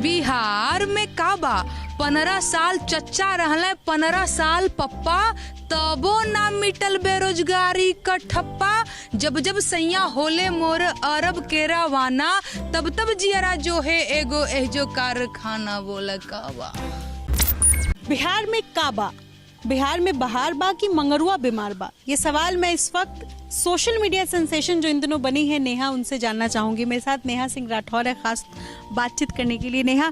बिहार में काबा 15 साल चच्चा रहले 15 साल पप्पा, तबो ना मिटल बेरोजगारी का ठप्पा। जब जब सैया होले मोर अरब के रवाना, तब तब जियरा जो है एगो एहजो कारखाना बोला काबा। बिहार में काबा, बिहार में बहार बा कि मंगरुआ बीमार बा, ये सवाल मैं इस वक्त सोशल मीडिया सेंसेशन जो इन दिनों बनी है नेहा, उनसे जानना चाहूंगी। मेरे साथ नेहा सिंह राठौर है खास बातचीत करने के लिए। नेहा,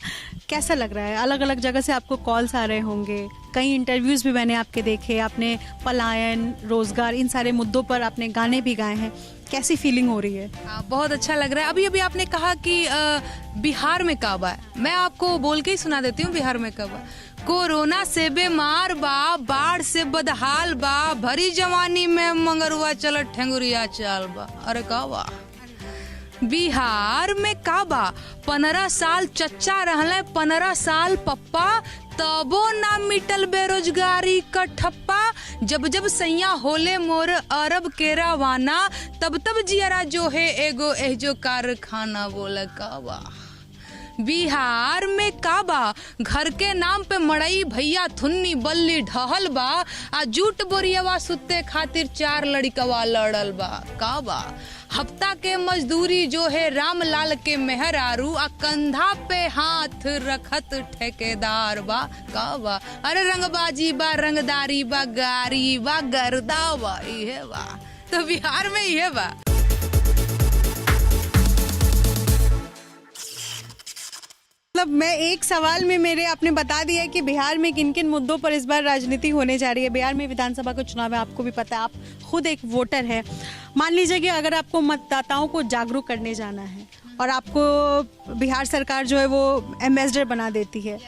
कैसा लग रहा है? अलग अलग जगह से आपको कॉल्स आ रहे होंगे, कई इंटरव्यूज भी मैंने आपके देखे, आपने पलायन, रोजगार, इन सारे मुद्दों पर आपने गाने भी गाए हैं। कैसी फीलिंग हो रही है? बहुत अच्छा लग रहा है। अभी अभी आपने कहा कि बिहार में काबा है, मैं आपको बोल के ही सुना देती हूँ बिहार में काबा। कोरोना से बीमार बा, बाढ़ से बदहाल बा, भरी जवानी में मंगरुआ चलत ठेंगुरिया चाल बा। अरे काबा बिहार में काबा 15 साल चच्चा रहले 15 साल पप्पा, तबो ना मिटल बेरोजगारी का ठप्पा। जब जब सैया होले मोर अरब के रवाना, तब तब जियरा जो है एगो एहजो कारखाना बोला काबा। बिहार में काबा घर के नाम पे मड़ई भैया थुन्नी बल्ली ढहल बा, आ जूट बोरियवा सुते खातिर 4 लड़कवा लड़ल बा काबा। हफ्ता के मजदूरी जो है रामलाल के मेहरारू, आ कंधा पे हाथ रखत ठेकेदार बा काबा। अरे रंगबाजी बा, रंगदारी बा, गारी बा, गर्दा बा, इहे बा। तो बिहार में इहे बा। मतलब मैं एक सवाल में मेरे आपने बता दिया कि बिहार में किन किन मुद्दों पर इस बार राजनीति होने जा रही है। बिहार में विधानसभा का चुनाव है, आपको भी पता है, आप खुद एक वोटर है। मान लीजिए कि अगर आपको मतदाताओं को जागरूक करने जाना है और आपको बिहार सरकार जो है वो एम्बेसडर बना देती है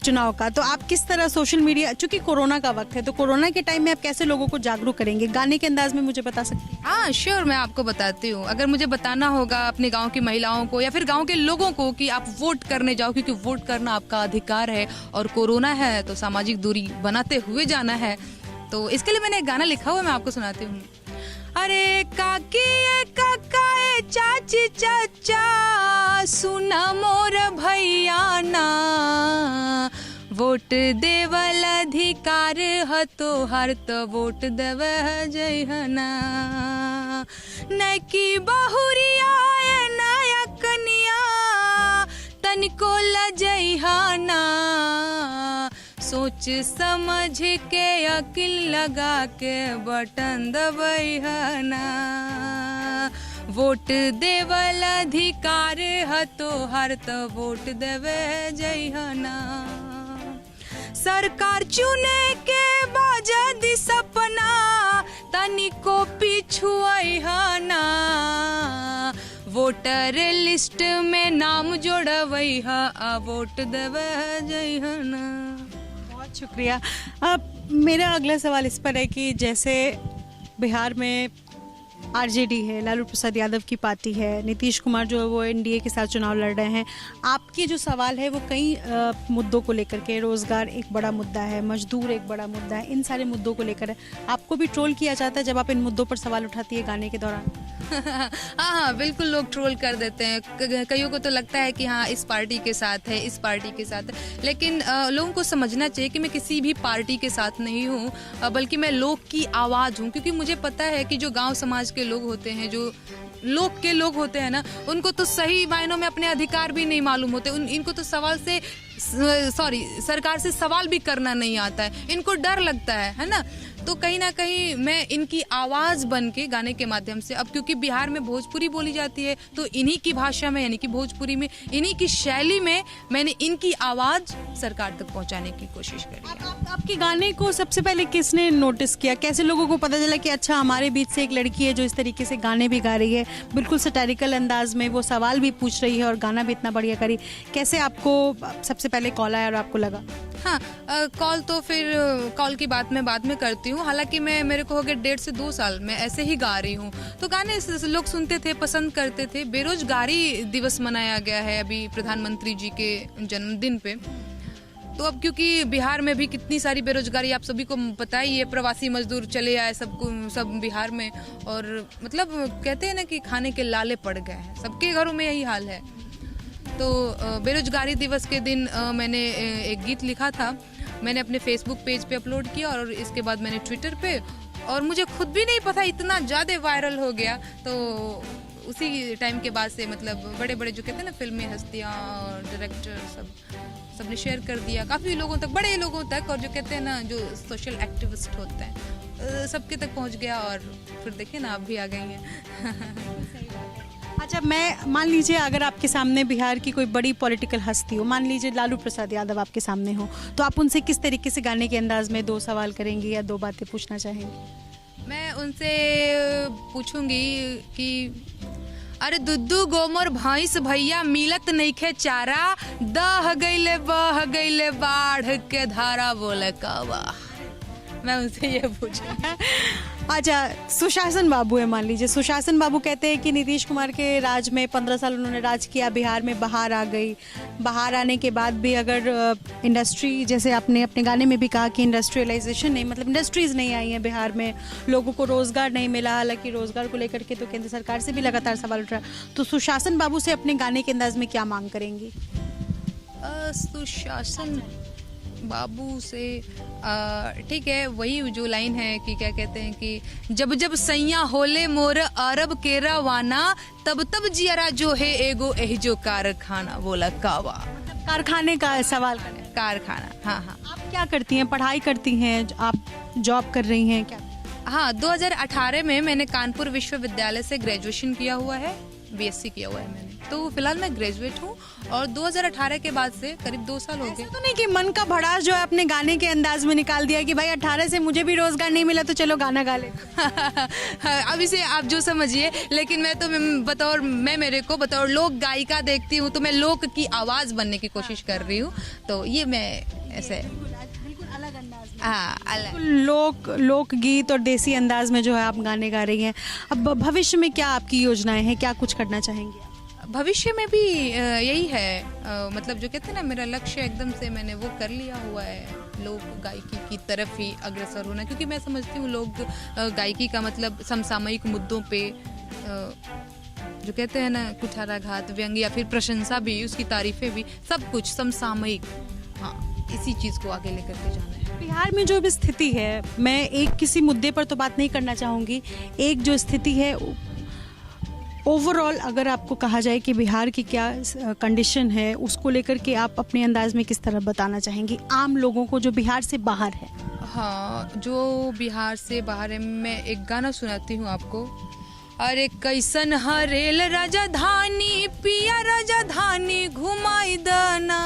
चुनाव का, तो आप किस तरह सोशल मीडिया, चूंकि कोरोना का वक्त है तो कोरोना के टाइम में आप कैसे लोगों को जागरूक करेंगे? गाने के अंदाज में मुझे बता सकते हैं? हाँ श्योर, मैं आपको बताती हूँ। अगर मुझे बताना होगा अपने गांव की महिलाओं को या फिर गांव के लोगों को कि आप वोट करने जाओ, क्योंकि वोट करना आपका अधिकार है और कोरोना है तो सामाजिक दूरी बनाते हुए जाना है, तो इसके लिए मैंने एक गाना लिखा हुआ, मैं आपको सुनाती हूँ। अरे काकी काका चाची चाचा सुना मोर भैया ना, वोट देवल अधिकार ह तोहार, तो वोट देव जइहना। न की बहुरिया नया कनिया तनिको लजइहना, सोच समझ के अकिल लगा के बटन दबइहना। वोट देवल अधिकार ह तोहार, तो वोट देवे जइहना। सरकार चुने के बाजद सपना तनिको पिछुआइहना, वोटर लिस्ट में नाम जोड़वइहा, आ वोट देवे जइहना। बहुत शुक्रिया। अब मेरा अगला सवाल इस पर है कि जैसे बिहार में आरजेडी है, लालू प्रसाद यादव की पार्टी है, नीतीश कुमार जो है वो एनडीए के साथ चुनाव लड़ रहे हैं, आपके जो सवाल है वो कई मुद्दों को लेकर के, रोजगार एक बड़ा मुद्दा है, मजदूर एक बड़ा मुद्दा है, इन सारे मुद्दों को लेकर है। आपको भी ट्रोल किया जाता है जब आप इन मुद्दों पर सवाल उठाती है गाने के दौरान? हाँ, बिल्कुल, लोग ट्रोल कर देते हैं। कईयों को तो लगता है कि हाँ इस पार्टी के साथ है, इस पार्टी के साथ है, लेकिन लोगों को समझना चाहिए कि मैं किसी भी पार्टी के साथ नहीं हूँ, बल्कि मैं लोग की आवाज़ हूँ। क्योंकि मुझे पता है कि जो गांव समाज के लोग होते हैं, जो लोग के लोग होते हैं ना, उनको तो सही मायनों में अपने अधिकार भी नहीं मालूम होते। इनको तो सरकार से सवाल भी करना नहीं आता है, इनको डर लगता है ना। तो कहीं ना कहीं मैं इनकी आवाज़ बन के गाने के माध्यम से, अब क्योंकि बिहार में भोजपुरी बोली जाती है तो इन्हीं की भाषा में, यानी कि भोजपुरी में, इन्हीं की शैली में मैंने इनकी आवाज़ सरकार तक पहुंचाने की कोशिश करी है। आपके गाने को सबसे पहले किसने नोटिस किया? कैसे लोगों को पता चला कि अच्छा हमारे बीच से एक लड़की है जो इस तरीके से गाने भी गा रही है, बिल्कुल सैटारिकल अंदाज में वो सवाल भी पूछ रही है और गाना भी इतना बढ़िया करी? कैसे आपको सबसे पहले कॉल आया और आपको लगा? हाँ, कॉल तो फिर कॉल की बात मैं बाद में करती हूँ। हालांकि मेरे को हो गए 1.5 से 2 साल मैं ऐसे ही गा रही हूँ, तो गाने लोग सुनते थे, पसंद करते थे। बेरोजगारी दिवस मनाया गया है अभी प्रधानमंत्री जी के जन्मदिन पे, तो अब क्योंकि बिहार में भी कितनी सारी बेरोजगारी आप सभी को पता ही है, प्रवासी मजदूर चले आए सब बिहार में, और मतलब कहते हैं ना कि खाने के लाले पड़ गए हैं, सबके घरों में यही हाल है। तो बेरोजगारी दिवस के दिन मैंने एक गीत लिखा था, मैंने अपने फेसबुक पेज पे अपलोड किया और इसके बाद मैंने ट्विटर पे, और मुझे खुद भी नहीं पता इतना ज़्यादा वायरल हो गया। तो उसी टाइम के बाद से मतलब बड़े बड़े जो कहते हैं ना फिल्मी हस्तियाँ और डायरेक्टर सबने शेयर कर दिया काफ़ी लोगों तक, बड़े लोगों तक, और जो कहते हैं ना जो सोशल एक्टिविस्ट होते हैं सबके तक पहुंच गया। और फिर देखिए ना आप भी आ गई हैं। अच्छा, मैं मान लीजिए अगर आपके सामने बिहार की कोई बड़ी पॉलिटिकल हस्ती हो, मान लीजिए लालू प्रसाद यादव आपके सामने हो, तो आप उनसे किस तरीके से गाने के अंदाज में 2 सवाल करेंगी या 2 बातें पूछना चाहेंगी? मैं उनसे पूछूंगी कि अरे दुद्दू गोमर भैंस भैया मिलत नइखे चारा, दह गइले बह गइले बाढ़ के धारा बोले कवा। मैं उनसे ये पूछूंगी। अच्छा, सुशासन बाबू है, मान लीजिए सुशासन बाबू कहते हैं कि नीतीश कुमार के राज में 15 साल उन्होंने राज किया, बिहार में बहार आ गई, बहार आने के बाद भी अगर इंडस्ट्री, जैसे आपने अपने गाने में भी कहा कि इंडस्ट्रियलाइजेशन नहीं, मतलब इंडस्ट्रीज नहीं आई हैं बिहार में, लोगों को रोजगार नहीं मिला, हालांकि रोजगार को लेकर के तो केंद्र सरकार से भी लगातार सवाल उठ रहा है, तो सुशासन बाबू से अपने गाने के अंदाज में क्या मांग करेंगी? सुशासन बाबू से ठीक है, वही जो लाइन है कि क्या कहते हैं कि जब जब सैया होले मोर अरब के रवाना, तब तब जियरा जो है एगो एहजो कारखाना बोला कावा। कारखाने का सवाल करें। कारखाना, हाँ हाँ। आप क्या करती हैं? पढ़ाई करती हैं, आप जॉब कर रही हैं क्या? हाँ, 2018 में मैंने कानपुर विश्वविद्यालय से ग्रेजुएशन किया हुआ है, बीएससी किया हुआ है मैंने, तो फिलहाल मैं ग्रेजुएट हूँ और 2018 के बाद से करीब 2 साल हो गए। तो नहीं कि मन का भड़ास जो है अपने गाने के अंदाज में निकाल दिया कि भाई 18 से मुझे भी रोजगार नहीं मिला तो चलो गाना गा ले। अब इसे आप जो समझिए, लेकिन मैं मेरे को बतौर लोक गायिका देखती हूँ तो मैं लोक की आवाज बनने की कोशिश कर रही हूँ, तो ये मैं ऐसे अलग अंदाज में, हाँ अलग लोक गीत और देसी अंदाज में जो है आप गाने गा रही हैं। अब भविष्य में क्या आपकी योजनाएं हैं, क्या कुछ करना चाहेंगी? भविष्य में भी यही है, मतलब जो कहते हैं ना मेरा लक्ष्य एकदम से मैंने वो कर लिया हुआ है, लोक गायकी की तरफ ही अग्रसर होना, क्योंकि मैं समझती हूँ लोक गायकी का मतलब समसामयिक मुद्दों पे जो कहते हैं ना कुठाराघात, व्यंग या फिर प्रशंसा भी, उसकी तारीफें भी, सब कुछ समसामयिक, हाँ इसी चीज़ को आगे लेकर के जाना है। बिहार में जो भी स्थिति है, मैं एक किसी मुद्दे पर तो बात नहीं करना चाहूँगी, एक जो स्थिति है ओवरऑल अगर आपको कहा जाए कि बिहार की क्या कंडीशन है, उसको लेकर के आप अपने अंदाज में किस तरह बताना चाहेंगी आम लोगों को जो बिहार से बाहर है? हाँ, जो बिहार से बाहर है, मैं एक गाना सुनाती हूँ आपको। अरे कैसन हरेल राजधानी पिया राजधानी घुमाई दना,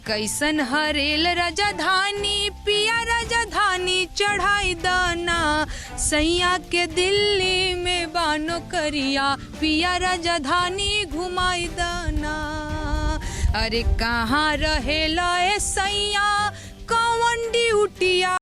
कैसन हरेल राजधानी पिया राजधानी चढ़ाई दाना, सैया के दिल्ली में बानो करिया पिया राजधानी घुमाई दाना। अरे कहाँ रहेला ए सैया कौन ड्यूटिया